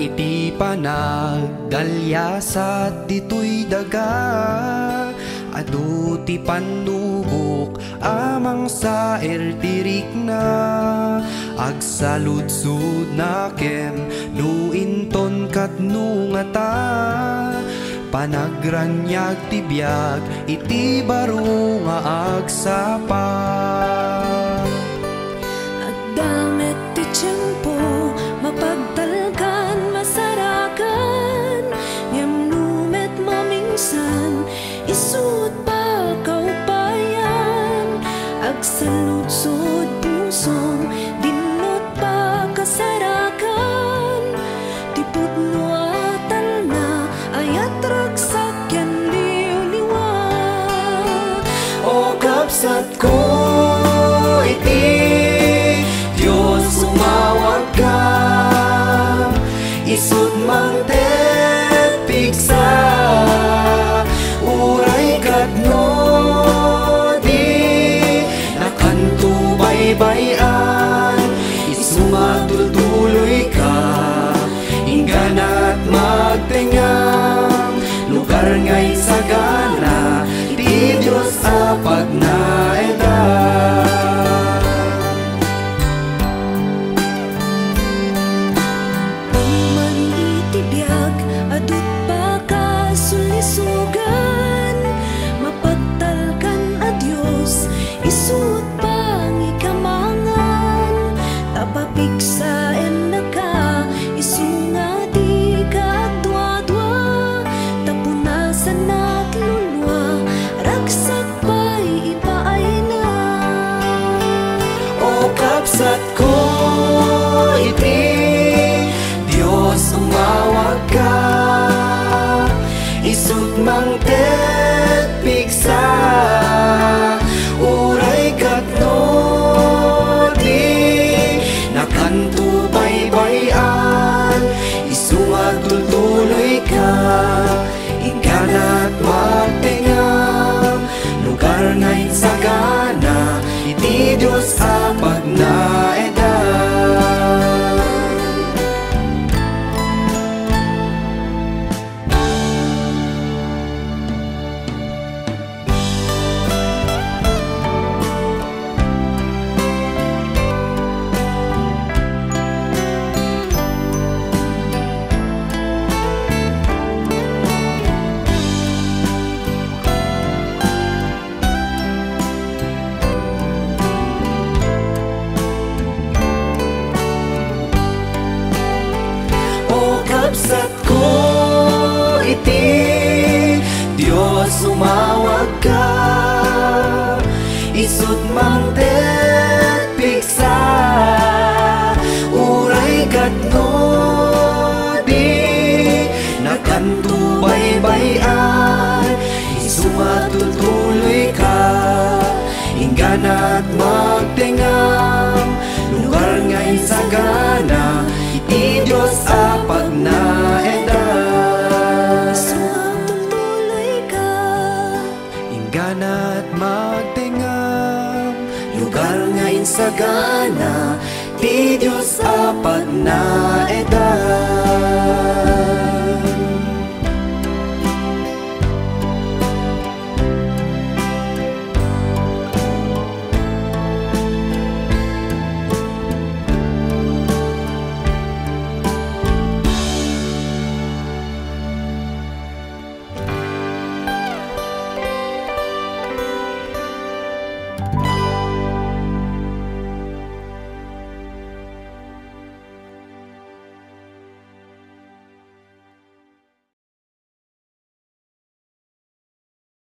iti panagdalyasat dito'y daga, adu ti panubok amang sa ertirik na, agsaludsud na ken no inton kat nungata, panagranyag ti biag iti baro nga agsapa. Agdamet ti tiyempo mapagtalkan masarakan, yamnumet mamingsan isut pa kaupayan, agsaludsod pusong dinot pa kasarakan, tipot no atal na ayat ragsak yan liw-liwa. O kapsat ko iti Diyos sumawag ka, isut mang pigsa, uray kat no di nakanto baybayan, isumatultuloy ka, ingganat magtingam, lugar nga'y sagana, di Diyos apag na edan. Manitibiyag adut pa kasulisugan, mapagtalkan a Diyos isut pang ikamangan, tapapigsa en naka isunga di kaadwa-dwa, tapunasan na lulwa ragsak pa'y ipaay na. O kapsat ko iti Diyos umawag ka, isut mang pigsa, uray kat no di nakanto baybayan, isumatultuloy ka, ingganat magtingam, lugar nga'y sagana, iti Diyos apag na edan. Kapsat ko iti Diyos sumawag ka, isut mang pigsa, uray kat no di nakanto baybayan, isumatultuloy ka, ingganat magtingam, lugar nga'y sagana, iti Diyos apag na edan. Isumatultuloy ka, ingganat magtingam, lugar nga'y sagana, iti Diyos apag na edan.